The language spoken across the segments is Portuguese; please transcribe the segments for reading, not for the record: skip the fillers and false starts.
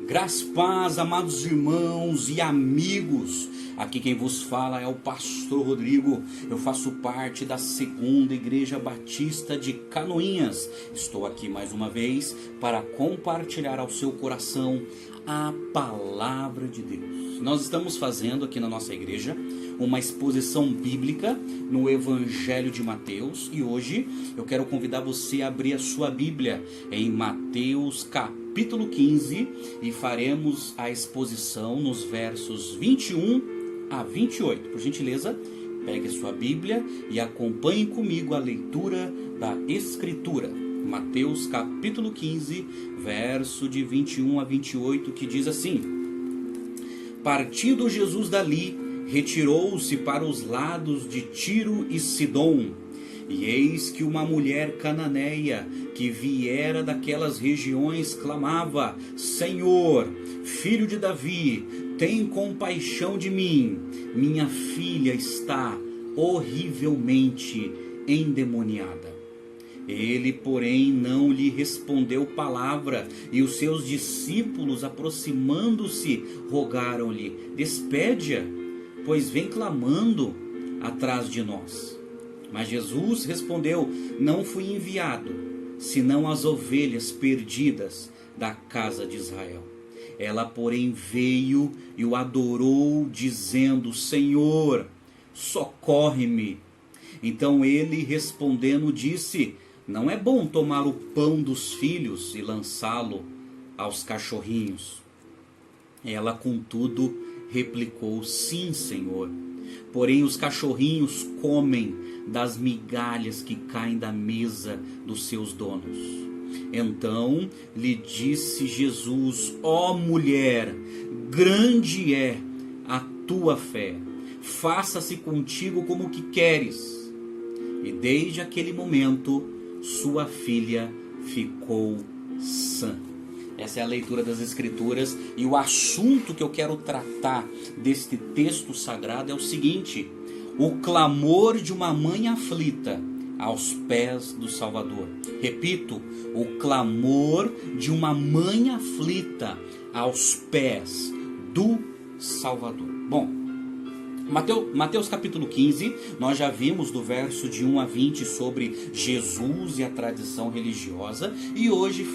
Graça, paz, amados irmãos e amigos. Aqui quem vos fala é o pastor Rodrigo. Eu faço parte da Segunda Igreja Batista de Canoinhas. Estou aqui mais uma vez para compartilhar ao seu coração a palavra de Deus. Nós estamos fazendo aqui na nossa igreja uma exposição bíblica no Evangelho de Mateus. E hoje eu quero convidar você a abrir a sua Bíblia em Mateus capítulo 15 e faremos a exposição nos versos 21 a 28. Por gentileza, pegue a sua Bíblia e acompanhe comigo a leitura da Escritura. Mateus capítulo 15, verso de 21 a 28, que diz assim: Partindo Jesus dali, retirou-se para os lados de Tiro e Sidom. E eis que uma mulher cananeia, que viera daquelas regiões, clamava: Senhor, filho de Davi, tem compaixão de mim. Minha filha está horrivelmente endemoniada. Ele, porém, não lhe respondeu palavra, e os seus discípulos, aproximando-se, rogaram-lhe: Despede-a, pois vem clamando atrás de nós. Mas Jesus respondeu: Não fui enviado, senão as ovelhas perdidas da casa de Israel. Ela, porém, veio e o adorou, dizendo: Senhor, socorre-me. Então ele, respondendo, disse: Não é bom tomar o pão dos filhos e lançá-lo aos cachorrinhos. Ela, contudo, replicou: Sim, Senhor. Porém os cachorrinhos comem das migalhas que caem da mesa dos seus donos. Então lhe disse Jesus: Ó mulher, grande é a tua fé, faça-se contigo como que queres. E desde aquele momento sua filha ficou sã. Essa é a leitura das Escrituras, e o assunto que eu quero tratar deste texto sagrado é o seguinte: o clamor de uma mãe aflita aos pés do Salvador. Repito, o clamor de uma mãe aflita aos pés do Salvador. Bom, Mateus capítulo 15, nós já vimos do verso de 1 a 20 sobre Jesus e a tradição religiosa, e hoje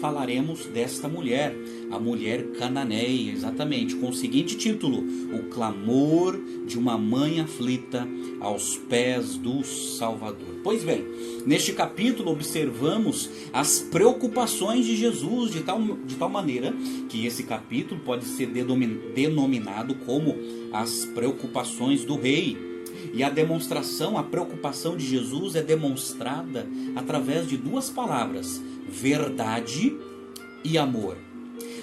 falaremos desta mulher, a mulher cananeia, exatamente, com o seguinte título: o clamor de uma mãe aflita aos pés do Salvador. Pois bem, neste capítulo observamos as preocupações de Jesus de tal maneira que esse capítulo pode ser denominado como as preocupações do rei. E a preocupação de Jesus é demonstrada através de duas palavras: verdade e amor.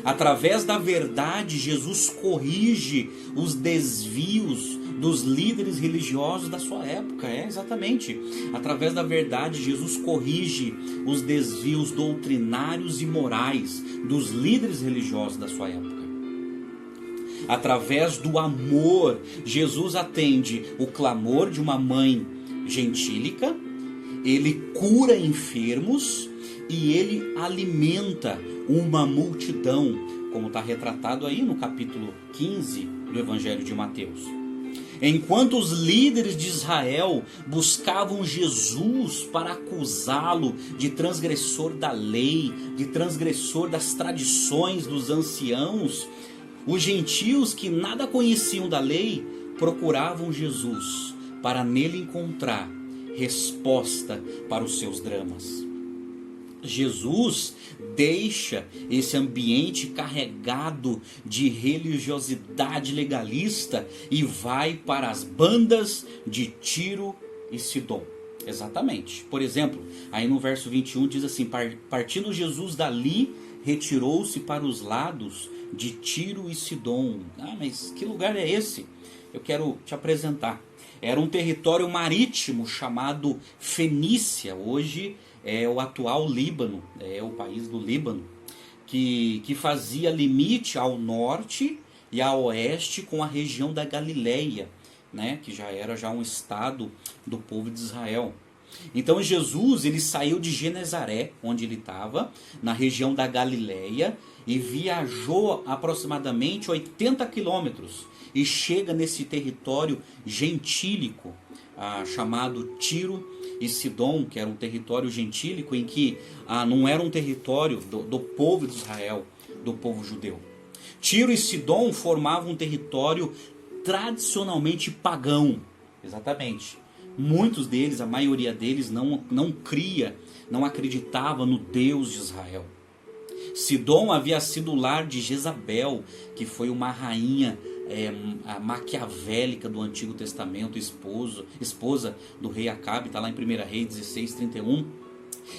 Através da verdade, Jesus corrige os desvios dos líderes religiosos da sua época. Exatamente. Através da verdade, Jesus corrige os desvios doutrinários e morais dos líderes religiosos da sua época. Através do amor, Jesus atende o clamor de uma mãe gentílica, ele cura enfermos e ele alimenta uma multidão, como está retratado aí no capítulo 15 do Evangelho de Mateus. Enquanto os líderes de Israel buscavam Jesus para acusá-lo de transgressor da lei, de transgressor das tradições dos anciãos, os gentios que nada conheciam da lei procuravam Jesus para nele encontrar resposta para os seus dramas. Jesus deixa esse ambiente carregado de religiosidade legalista e vai para as bandas de Tiro e Sidom. Exatamente. Por exemplo, aí no verso 21 diz assim: Partindo Jesus dali, retirou-se para os lados de Tiro e Sidom. Mas que lugar é esse? Eu quero te apresentar. Era um território marítimo chamado Fenícia. Hoje é o atual Líbano, é o país do Líbano, que fazia limite ao norte e a oeste com a região da Galileia, né, que já era um estado do povo de Israel. Então Jesus, ele saiu de Genezaré, onde ele estava, na região da Galileia, e viajou aproximadamente 80 quilômetros e chega nesse território gentílico, chamado Tiro e Sidom, que era um território gentílico em que não era um território do povo de Israel, do povo judeu. Tiro e Sidom formavam um território tradicionalmente pagão, exatamente. Muitos deles, a maioria deles, não cria, não acreditava no Deus de Israel. Sidom havia sido o lar de Jezabel, que foi uma rainha maquiavélica do Antigo Testamento, esposa do rei Acabe, está lá em 1 Reis 16:31.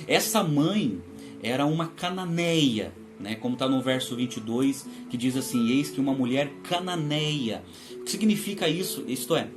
Essa mãe era uma cananeia, né, como está no verso 22, que diz assim: eis que uma mulher cananeia. O que significa isso? Isto é,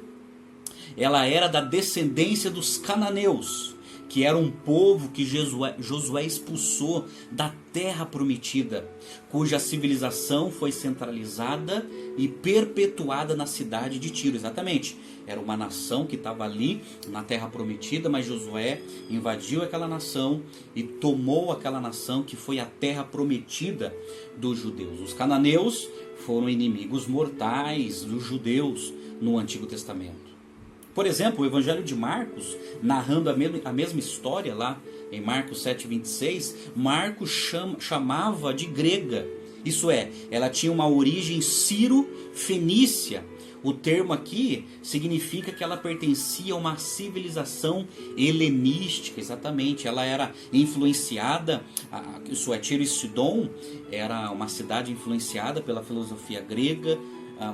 ela era da descendência dos cananeus, que era um povo que Josué expulsou da terra prometida, cuja civilização foi centralizada e perpetuada na cidade de Tiro. Exatamente, era uma nação que estava ali na terra prometida, mas Josué invadiu aquela nação e tomou aquela nação que foi a terra prometida dos judeus. Os cananeus foram inimigos mortais dos judeus no Antigo Testamento. Por exemplo, o Evangelho de Marcos, narrando a mesma história lá em Marcos 7:26, Marcos chamava de grega. Isso é, ela tinha uma origem ciro-fenícia. O termo aqui significa que ela pertencia a uma civilização helenística, exatamente. Ela era influenciada, isso é, Tiro e Sidom era uma cidade influenciada pela filosofia grega,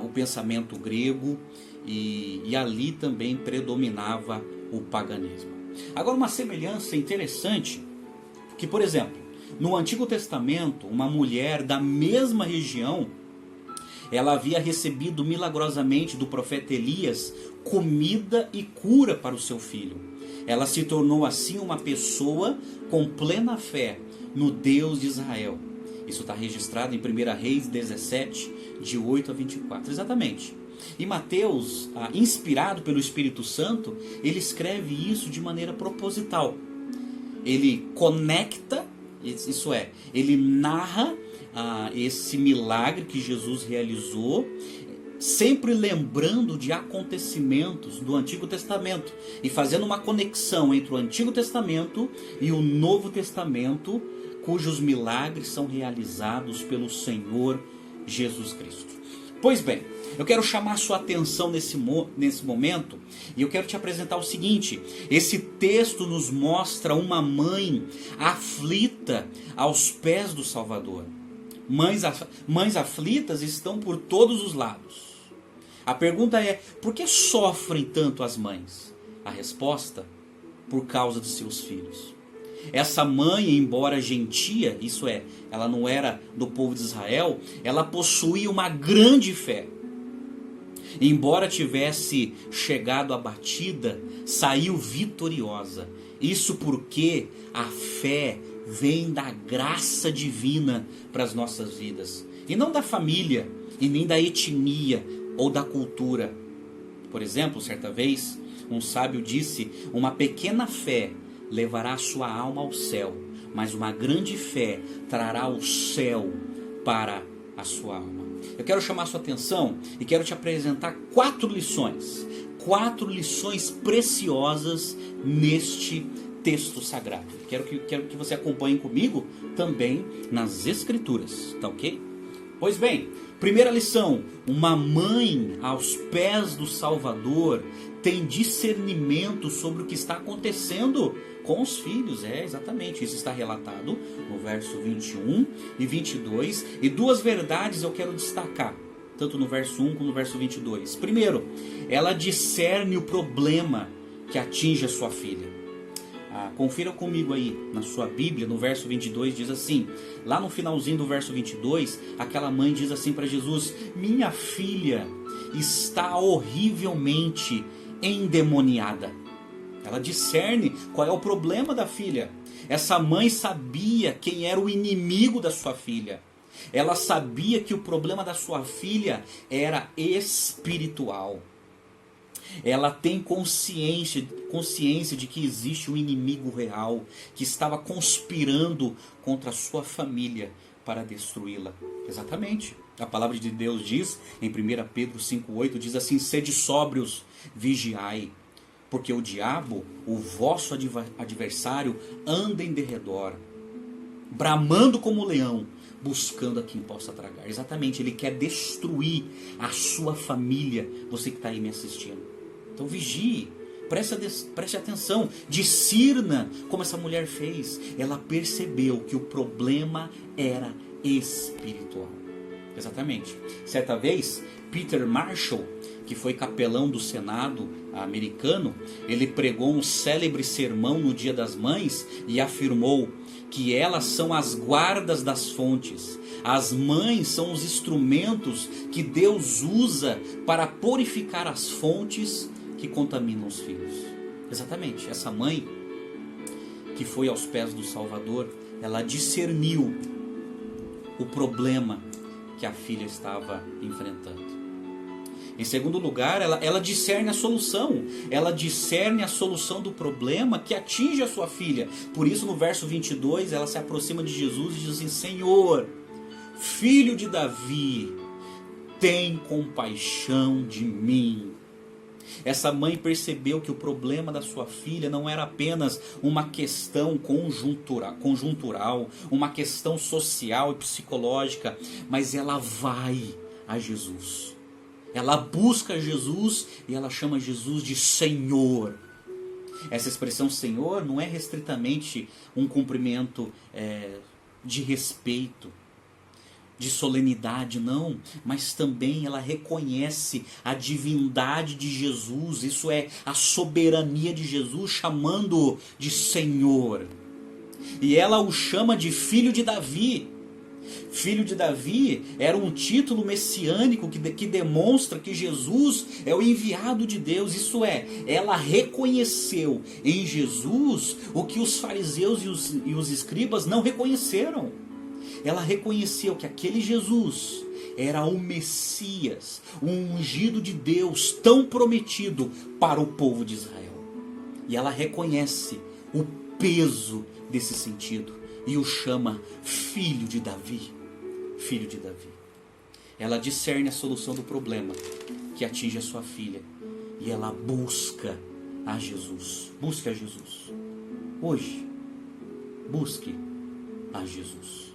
o pensamento grego, e ali também predominava o paganismo. Agora, uma semelhança interessante, que, por exemplo, no Antigo Testamento, uma mulher da mesma região, ela havia recebido milagrosamente do profeta Elias comida e cura para o seu filho. Ela se tornou assim uma pessoa com plena fé no Deus de Israel. Isso está registrado em 1 Reis 17, de 8 a 24. Exatamente. E Mateus, inspirado pelo Espírito Santo, ele escreve isso de maneira proposital. Ele conecta, isso é, ele narra esse milagre que Jesus realizou, sempre lembrando de acontecimentos do Antigo Testamento e fazendo uma conexão entre o Antigo Testamento e o Novo Testamento, cujos milagres são realizados pelo Senhor Jesus Cristo. Pois bem, eu quero chamar a sua atenção nesse momento e eu quero te apresentar o seguinte: esse texto nos mostra uma mãe aflita aos pés do Salvador. Mães aflitas estão por todos os lados. A pergunta é: por que sofrem tanto as mães? A resposta: por causa de seus filhos. Essa mãe, embora gentia, isso é, ela não era do povo de Israel, ela possuía uma grande fé. Embora tivesse chegado abatida, saiu vitoriosa. Isso porque a fé vem da graça divina para as nossas vidas, e não da família, e nem da etnia ou da cultura. Por exemplo, certa vez, um sábio disse: uma pequena fé levará sua alma ao céu, mas uma grande fé trará o céu para a sua alma. Eu quero chamar a sua atenção e quero te apresentar 4 lições preciosas neste texto sagrado. Quero que você acompanhe comigo também nas Escrituras, tá ok? Pois bem, primeira lição: uma mãe aos pés do Salvador tem discernimento sobre o que está acontecendo com os filhos. Exatamente, isso está relatado no verso 21 e 22. E 2 verdades eu quero destacar, tanto no verso 1 como no verso 22. Primeiro, ela discerne o problema que atinge a sua filha. Confira comigo aí na sua Bíblia, no verso 22, diz assim, lá no finalzinho do verso 22, aquela mãe diz assim para Jesus: minha filha está horrivelmente endemoniada. Ela discerne qual é o problema da filha. Essa mãe sabia quem era o inimigo da sua filha. Ela sabia que o problema da sua filha era espiritual. ela tem consciência de que existe um inimigo real que estava conspirando contra a sua família para destruí-la. Exatamente. A palavra de Deus diz, em 1 Pedro 5,8, diz assim: sede sóbrios, vigiai, porque o diabo, o vosso adversário, anda em derredor, bramando como leão, buscando a quem possa tragar. Exatamente, ele quer destruir a sua família, você que está aí me assistindo. Então vigie, preste atenção, discirna como essa mulher fez. Ela percebeu que o problema era espiritual. Exatamente. Certa vez, Peter Marshall, que foi capelão do Senado americano, ele pregou um célebre sermão no Dia das Mães e afirmou que elas são as guardas das fontes. As mães são os instrumentos que Deus usa para purificar as fontes que contaminam os filhos. Exatamente, essa mãe que foi aos pés do Salvador, ela discerniu o problema que a filha estava enfrentando. Em segundo lugar, ela discerne a solução. Ela discerne a solução do problema que atinge a sua filha. Por isso, no verso 22, ela se aproxima de Jesus e diz assim: Senhor, filho de Davi, tem compaixão de mim. Essa mãe percebeu que o problema da sua filha não era apenas uma questão conjuntural, uma questão social e psicológica, mas ela vai a Jesus. Ela busca Jesus e ela chama Jesus de Senhor. Essa expressão Senhor não é restritamente um cumprimento de respeito, de solenidade, não, mas também ela reconhece a divindade de Jesus, isso é a soberania de Jesus, chamando-o de Senhor. E ela o chama de filho de Davi. Filho de Davi era um título messiânico que demonstra que Jesus é o enviado de Deus. Isso é, ela reconheceu em Jesus o que os fariseus e os escribas não reconheceram. Ela reconheceu que aquele Jesus era o Messias, o ungido de Deus tão prometido para o povo de Israel. E ela reconhece o peso desse sentido e o chama filho de Davi. Filho de Davi. Ela discerne a solução do problema que atinge a sua filha e ela busca a Jesus. Busque a Jesus. Hoje, busque a Jesus.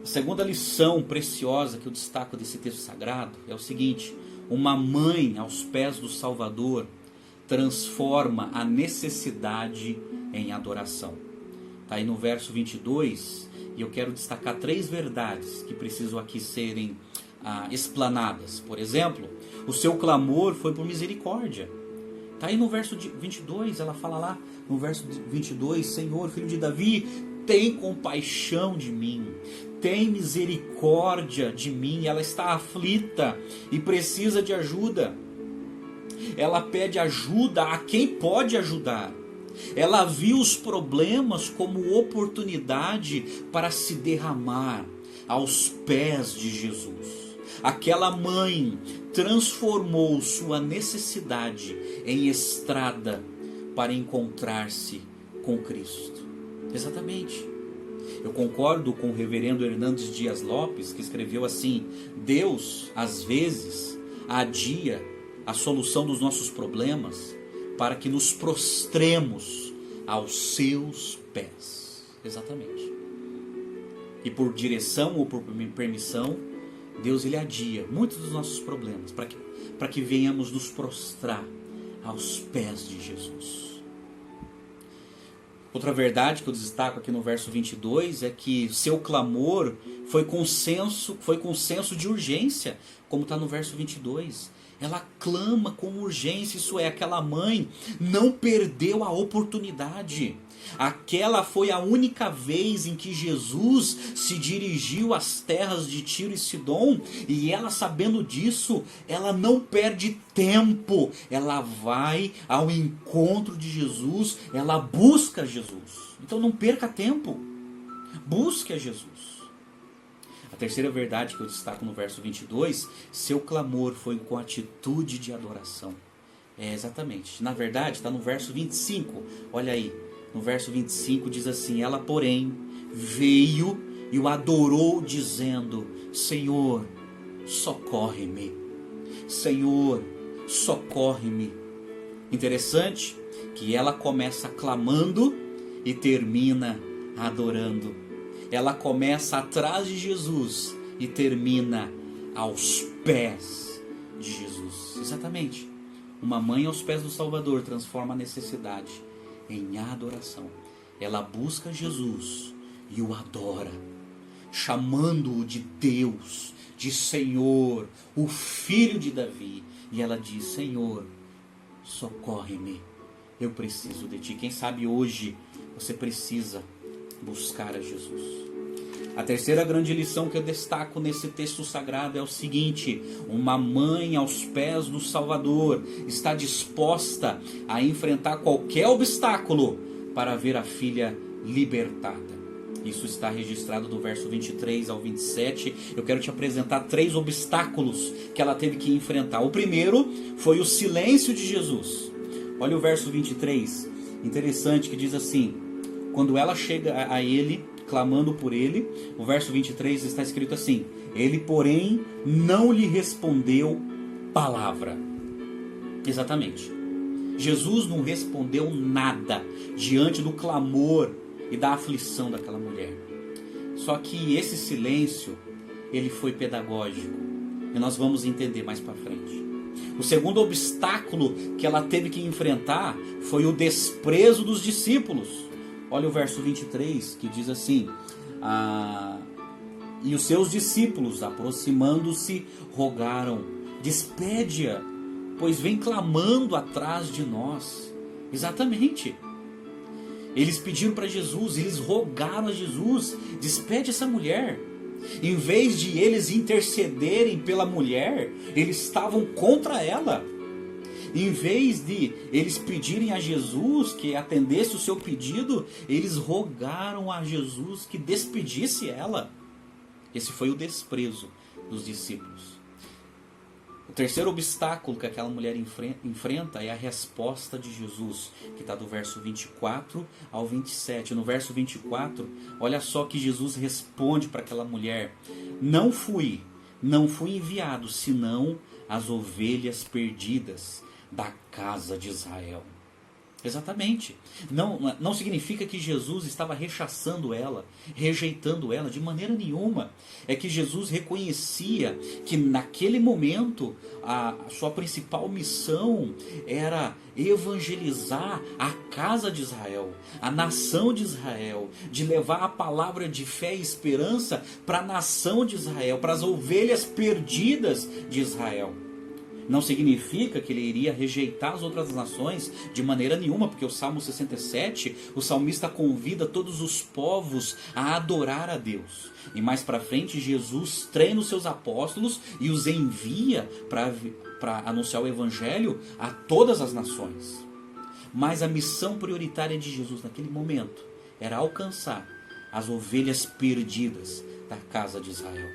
A segunda lição preciosa que eu destaco desse texto sagrado é o seguinte: uma mãe aos pés do Salvador transforma a necessidade em adoração. Está aí no verso 22, e eu quero destacar 3 verdades que precisam aqui serem explanadas. Por exemplo, o seu clamor foi por misericórdia. Está aí no verso 22, ela fala lá no verso 22, Senhor, filho de Davi, tem compaixão de mim, tem misericórdia de mim. Ela está aflita e precisa de ajuda. Ela pede ajuda a quem pode ajudar. Ela viu os problemas como oportunidade para se derramar aos pés de Jesus. Aquela mãe transformou sua necessidade em estrada para encontrar-se com Cristo. Exatamente. Eu concordo com o reverendo Hernandes Dias Lopes, que escreveu assim: Deus, às vezes, adia a solução dos nossos problemas para que nos prostremos aos seus pés. Exatamente. E por direção ou por permissão, Deus ele adia muitos dos nossos problemas para que venhamos nos prostrar aos pés de Jesus. Outra verdade que eu destaco aqui no verso 22 é que seu clamor foi com senso de urgência, como está no verso 22. Ela clama com urgência, isso é, aquela mãe não perdeu a oportunidade. Aquela foi a única vez em que Jesus se dirigiu às terras de Tiro e Sidom, e ela, sabendo disso, ela não perde tempo. Ela vai ao encontro de Jesus, ela busca Jesus. Então não perca tempo, busque a Jesus. A terceira verdade que eu destaco no verso 22, seu clamor foi com atitude de adoração. Exatamente. Na verdade, está no verso 25. Olha aí. No verso 25 diz assim: ela, porém, veio e o adorou, dizendo: Senhor, socorre-me. Senhor, socorre-me. Interessante que ela começa clamando e termina adorando. Ela começa atrás de Jesus e termina aos pés de Jesus. Exatamente. Uma mãe aos pés do Salvador transforma a necessidade em adoração. Ela busca Jesus e o adora, chamando-o de Deus, de Senhor, o Filho de Davi. E ela diz: Senhor, socorre-me, eu preciso de Ti. Quem sabe hoje você precisa buscar a Jesus. A terceira grande lição que eu destaco nesse texto sagrado é o seguinte: uma mãe aos pés do Salvador está disposta a enfrentar qualquer obstáculo para ver a filha libertada. Isso está registrado do verso 23 ao 27. Eu quero te apresentar 3 obstáculos que ela teve que enfrentar. O primeiro foi o silêncio de Jesus. Olha o verso 23, interessante, que diz assim: quando ela chega a ele, clamando por ele, o verso 23 está escrito assim: ele, porém, não lhe respondeu palavra. Exatamente. Jesus não respondeu nada diante do clamor e da aflição daquela mulher. Só que esse silêncio, ele foi pedagógico, e nós vamos entender mais para frente. O segundo obstáculo que ela teve que enfrentar foi o desprezo dos discípulos. Olha o verso 23, que diz assim: e os seus discípulos, aproximando-se, rogaram: despede-a, pois vem clamando atrás de nós. Exatamente. Eles pediram para Jesus, eles rogaram a Jesus: despede essa mulher. Em vez de eles intercederem pela mulher, eles estavam contra ela. Em vez de eles pedirem a Jesus que atendesse o seu pedido, eles rogaram a Jesus que despedisse ela. Esse foi o desprezo dos discípulos. O terceiro obstáculo que aquela mulher enfrenta é a resposta de Jesus, que está do verso 24 ao 27. No verso 24, olha só que Jesus responde para aquela mulher: não fui enviado senão as ovelhas perdidas da casa de Israel. Exatamente. Não significa que Jesus estava rechaçando ela, rejeitando ela, de maneira nenhuma. É que Jesus reconhecia que naquele momento a sua principal missão era evangelizar a casa de Israel, a nação de Israel, de levar a palavra de fé e esperança para a nação de Israel, para as ovelhas perdidas de Israel. Não significa que ele iria rejeitar as outras nações de maneira nenhuma, porque o Salmo 67, o salmista convida todos os povos a adorar a Deus. E mais para frente, Jesus treina os seus apóstolos e os envia para anunciar o evangelho a todas as nações. Mas a missão prioritária de Jesus naquele momento era alcançar as ovelhas perdidas da casa de Israel.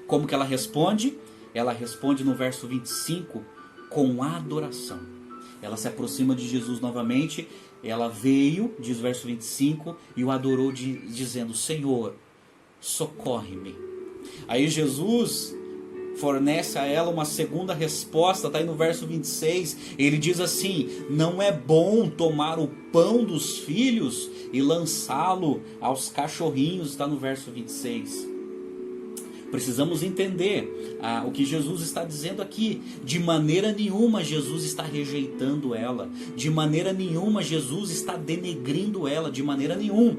Como que ela responde? Ela responde no verso 25 com adoração. Ela se aproxima de Jesus novamente. Ela veio, diz o verso 25, e o adorou dizendo: Senhor, socorre-me. Aí Jesus fornece a ela uma segunda resposta, está aí no verso 26. Ele diz assim: não é bom tomar o pão dos filhos e lançá-lo aos cachorrinhos, está no verso 26. Precisamos entender o que Jesus está dizendo aqui. De maneira nenhuma Jesus está rejeitando ela. De maneira nenhuma Jesus está denegrindo ela. De maneira nenhuma.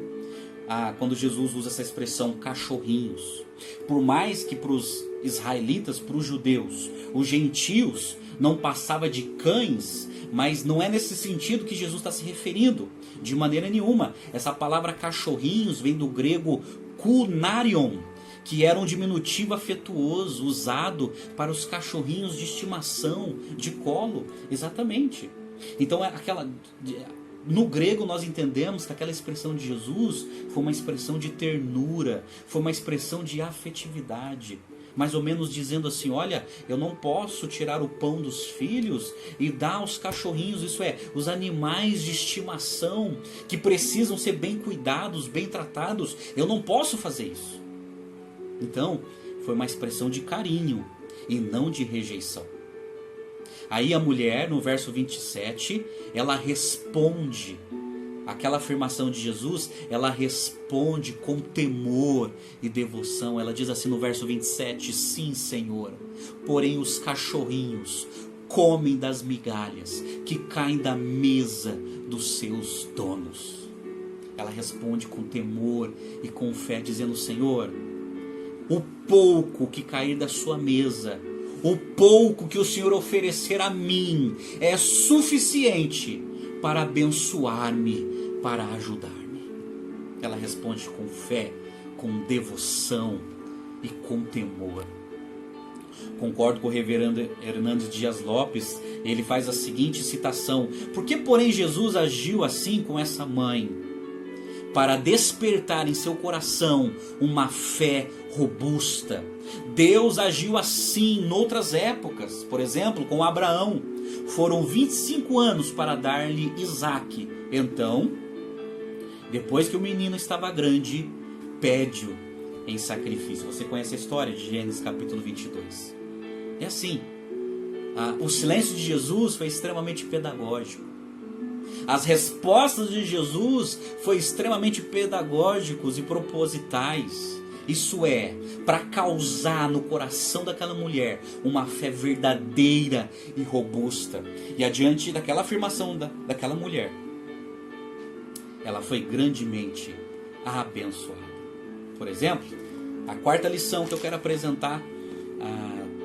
Quando Jesus usa essa expressão cachorrinhos. Por mais que para os israelitas, para os judeus, os gentios não passava de cães, mas não é nesse sentido que Jesus está se referindo. De maneira nenhuma. Essa palavra cachorrinhos vem do grego kunarion, que era um diminutivo afetuoso, usado para os cachorrinhos de estimação, de colo. Exatamente. Então no grego nós entendemos que aquela expressão de Jesus foi uma expressão de ternura, foi uma expressão de afetividade. Mais ou menos dizendo assim, olha, eu não posso tirar o pão dos filhos e dar aos cachorrinhos, isso é, os animais de estimação que precisam ser bem cuidados, bem tratados, eu não posso fazer isso. Então, foi uma expressão de carinho e não de rejeição. Aí a mulher, no verso 27, ela responde aquela afirmação de Jesus, ela responde com temor e devoção. Ela diz assim no verso 27, sim, Senhor, porém os cachorrinhos comem das migalhas que caem da mesa dos seus donos. Ela responde com temor e com fé, dizendo, Senhor, o pouco que cair da sua mesa, o pouco que o Senhor oferecer a mim é suficiente para abençoar-me, para ajudar-me. Ela responde com fé, com devoção e com temor. Concordo com o reverendo Hernandes Dias Lopes, ele faz a seguinte citação, por que porém Jesus agiu assim com essa mãe? Para despertar em seu coração uma fé robusta. Deus agiu assim em outras épocas, por exemplo, com Abraão. Foram 25 anos para dar-lhe Isaque. Então, depois que o menino estava grande, pede-o em sacrifício. Você conhece a história de Gênesis capítulo 22. É assim, o silêncio de Jesus foi extremamente pedagógico. As respostas de Jesus foram extremamente pedagógicos e propositais. Isso é, para causar no coração daquela mulher uma fé verdadeira e robusta. E adiante daquela afirmação daquela mulher, ela foi grandemente abençoada. Por exemplo, a quarta lição que eu quero apresentar,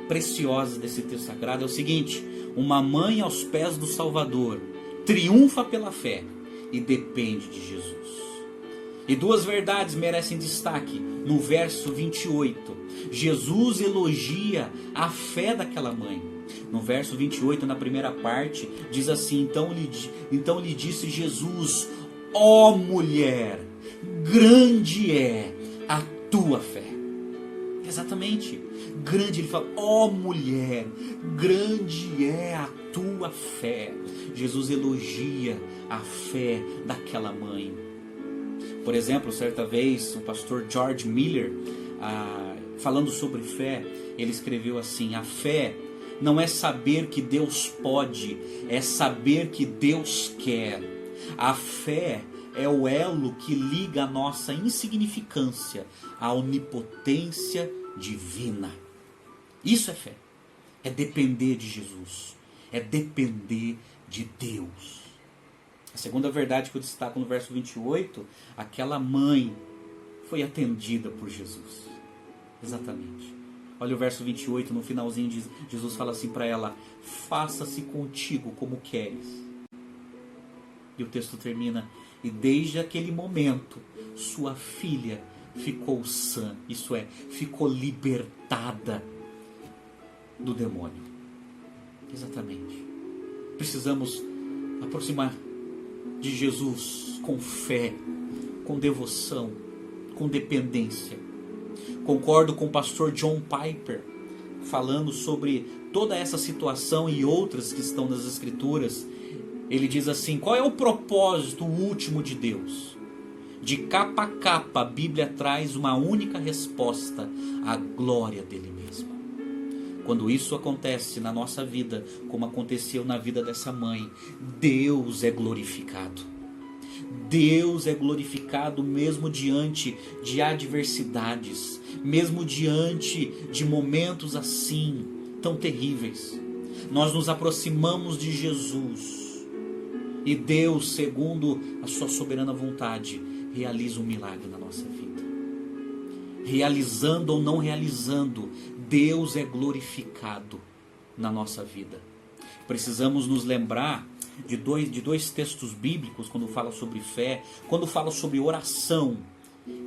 preciosa desse texto sagrado, é o seguinte: uma mãe aos pés do Salvador triunfa pela fé e depende de Jesus. E duas verdades merecem destaque. No verso 28, Jesus elogia a fé daquela mãe. No verso 28, na primeira parte, diz assim, então lhe disse Jesus, ó mulher, grande é a tua fé. Exatamente, grande, ele fala, ó mulher, grande é a tua fé. Jesus elogia a fé daquela mãe. Por exemplo, certa vez, o pastor George Miller, falando sobre fé, ele escreveu assim, a fé não é saber que Deus pode, é saber que Deus quer. A fé é o elo que liga a nossa insignificância à onipotência divina. Isso é fé. É depender de Jesus. É depender de Deus. A segunda verdade que eu destaco no verso 28, aquela mãe foi atendida por Jesus. Exatamente. Olha o verso 28, no finalzinho, Jesus fala assim para ela, faça-se contigo como queres. E o texto termina, e desde aquele momento, sua filha ficou sã, isso é, ficou libertada do demônio. Exatamente. Precisamos aproximar de Jesus com fé, com devoção, com dependência. Concordo com o pastor John Piper, falando sobre toda essa situação e outras que estão nas Escrituras. Ele diz assim, qual é o propósito último de Deus? De capa a capa, a Bíblia traz uma única resposta, a glória dele mesmo. Quando isso acontece na nossa vida, como aconteceu na vida dessa mãe, Deus é glorificado. Deus é glorificado mesmo diante de adversidades, mesmo diante de momentos assim, tão terríveis. Nós nos aproximamos de Jesus e Deus, segundo a sua soberana vontade, realiza um milagre na nossa vida. Realizando ou não realizando, Deus é glorificado na nossa vida. Precisamos nos lembrar de dois textos bíblicos quando fala sobre fé, quando fala sobre oração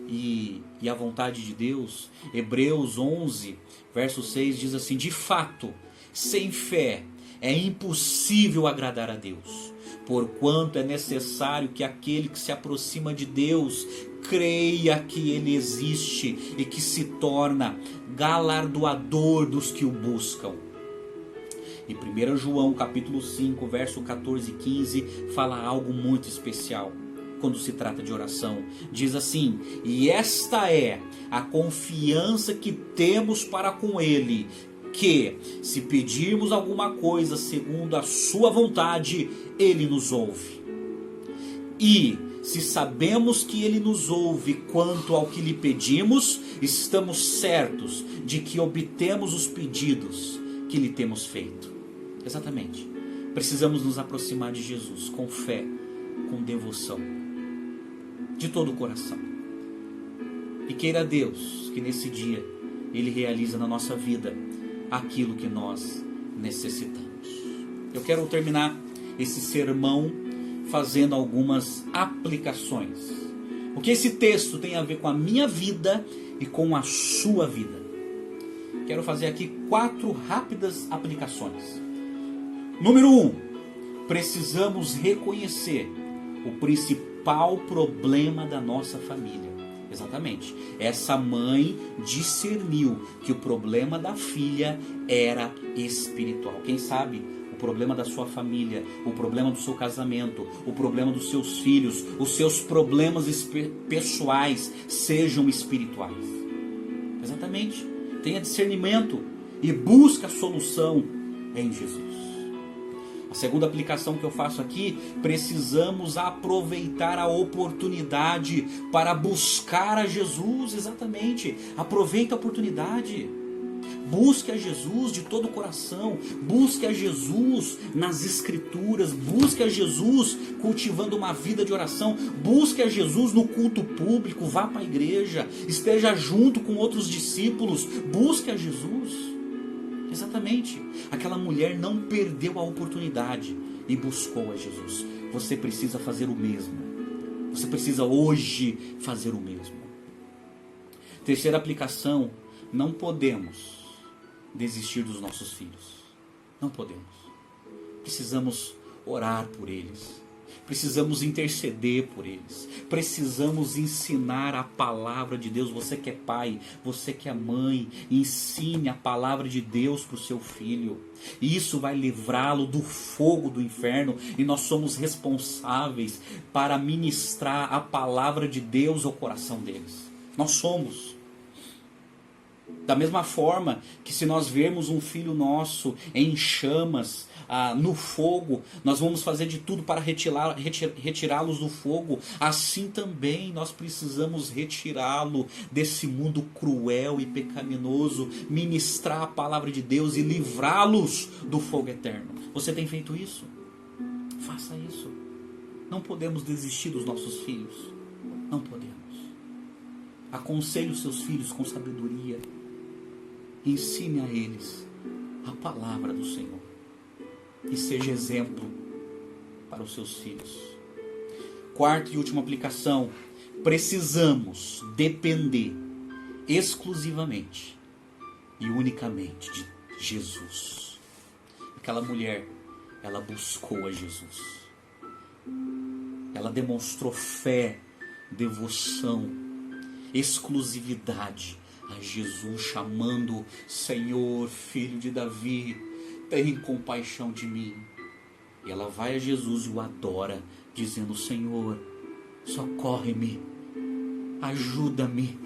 e a vontade de Deus. Hebreus 11, verso 6 diz assim, de fato, sem fé é impossível agradar a Deus, Porquanto é necessário que aquele que se aproxima de Deus creia que Ele existe e que se torna galardoador dos que o buscam. E 1 João capítulo 5, verso 14 e 15 fala algo muito especial quando se trata de oração. Diz assim: e esta é a confiança que temos para com Ele, que se pedirmos alguma coisa segundo a sua vontade, Ele nos ouve. E se sabemos que Ele nos ouve quanto ao que lhe pedimos, estamos certos de que obtemos os pedidos que lhe temos feito. Exatamente. Precisamos nos aproximar de Jesus com fé, com devoção, de todo o coração. E queira Deus que nesse dia Ele realize na nossa vida aquilo que nós necessitamos. Eu quero terminar esse sermão fazendo algumas aplicações. O que esse texto tem a ver com a minha vida e com a sua vida? Quero fazer aqui 4 rápidas aplicações. Número 1. Precisamos reconhecer o principal problema da nossa família. Exatamente. Essa mãe discerniu que o problema da filha era espiritual. Quem sabe o problema da sua família, o problema do seu casamento, o problema dos seus filhos, os seus problemas pessoais sejam espirituais. Exatamente. Tenha discernimento e busque a solução em Jesus. A segunda aplicação que eu faço aqui: precisamos aproveitar a oportunidade para buscar a Jesus. Exatamente, aproveite a oportunidade. Busque a Jesus de todo o coração, busque a Jesus nas Escrituras, busque a Jesus cultivando uma vida de oração, busque a Jesus no culto público, vá para a igreja, esteja junto com outros discípulos, busque a Jesus. Exatamente, aquela mulher não perdeu a oportunidade e buscou a Jesus. Você precisa fazer o mesmo, você precisa hoje fazer o mesmo. Terceira aplicação: não podemos desistir dos nossos filhos. Não podemos. Precisamos orar por eles. Precisamos interceder por eles. Precisamos ensinar a palavra de Deus. Você que é pai, você que é mãe, ensine a palavra de Deus para o seu filho. E isso vai livrá-lo do fogo do inferno. E nós somos responsáveis para ministrar a palavra de Deus ao coração deles. Nós somos. Da mesma forma que se nós vermos um filho nosso em chamas, no fogo, nós vamos fazer de tudo para retirá-los do fogo. Assim também nós precisamos retirá-lo desse mundo cruel e pecaminoso, ministrar a palavra de Deus e livrá-los do fogo eterno. Você tem feito isso? Faça isso. Não podemos desistir dos nossos filhos. Não podemos. Aconselhe os seus filhos com sabedoria. Ensine a eles a palavra do Senhor. E seja exemplo para os seus filhos. Quarta e última aplicação: precisamos depender exclusivamente e unicamente de Jesus. Aquela mulher, ela buscou a Jesus. Ela demonstrou fé, devoção, exclusividade a Jesus, chamando: Senhor, filho de Davi, tem compaixão de mim. E ela vai a Jesus e o adora, dizendo: Senhor, socorre-me, ajuda-me.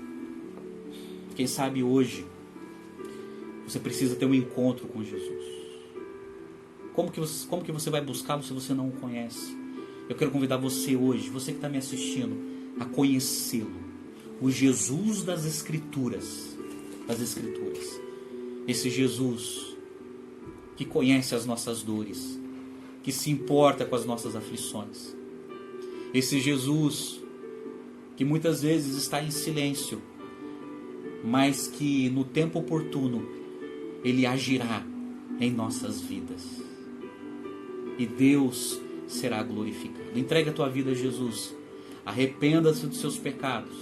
Quem sabe hoje você precisa ter um encontro com Jesus. Como que você vai buscá-lo se você não o conhece? Eu quero convidar você hoje, você que está me assistindo, a conhecê-lo. O Jesus das Escrituras. Esse Jesus que conhece as nossas dores, que se importa com as nossas aflições. Esse Jesus que muitas vezes está em silêncio, mas que no tempo oportuno Ele agirá em nossas vidas. E Deus será glorificado. Entregue a tua vida a Jesus. Arrependa-se dos seus pecados.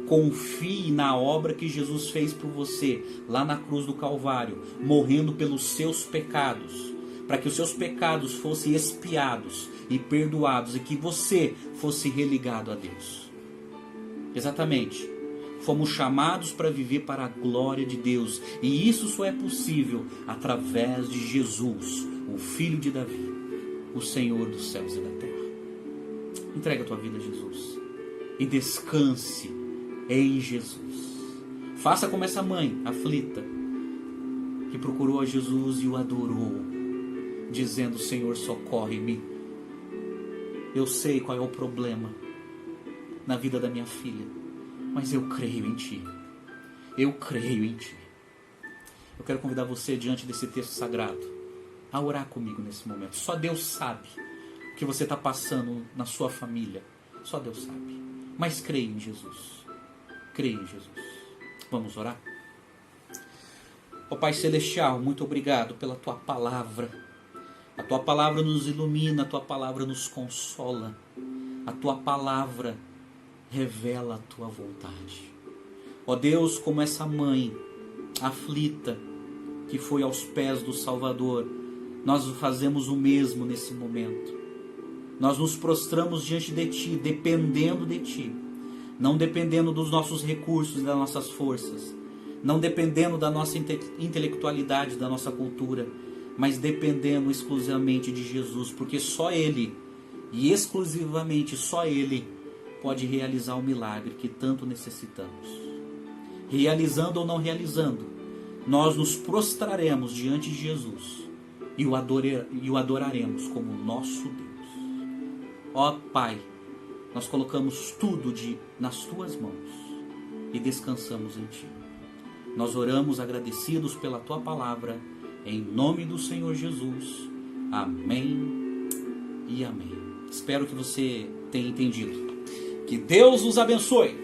Confie na obra que Jesus fez por você lá na cruz do Calvário, morrendo pelos seus pecados, para que os seus pecados fossem expiados e perdoados e que você fosse religado a Deus. Exatamente. Fomos chamados para viver para a glória de Deus, e isso só é possível através de Jesus, o Filho de Davi, o Senhor dos céus e da terra. Entrega a tua vida a Jesus e descanse em Jesus. Faça como essa mãe aflita, que procurou a Jesus e o adorou, dizendo: Senhor, socorre-me. Eu sei qual é o problema na vida da minha filha, mas eu creio em Ti. Eu creio em Ti. Eu quero convidar você, diante desse texto sagrado, a orar comigo nesse momento. Só Deus sabe o que você está passando na sua família. Só Deus sabe. Mas creia em Jesus. Creia em Jesus. Vamos orar? Ó Pai Celestial, muito obrigado pela Tua palavra. A Tua palavra nos ilumina, a Tua palavra nos consola. A Tua palavra revela a Tua vontade. Ó Deus, como essa mãe aflita que foi aos pés do Salvador, nós fazemos o mesmo nesse momento. Nós nos prostramos diante de Ti, dependendo de Ti, não dependendo dos nossos recursos e das nossas forças, não dependendo da nossa intelectualidade, da nossa cultura, mas dependendo exclusivamente de Jesus, porque só Ele, e exclusivamente só Ele, pode realizar o milagre que tanto necessitamos. Realizando ou não realizando, nós nos prostraremos diante de Jesus e o adoraremos como nosso Deus. Ó Pai, nós colocamos tudo nas Tuas mãos e descansamos em Ti. Nós oramos agradecidos pela Tua palavra, em nome do Senhor Jesus. Amém e amém. Espero que você tenha entendido. Que Deus os abençoe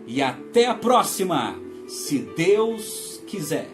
e até a próxima, se Deus quiser.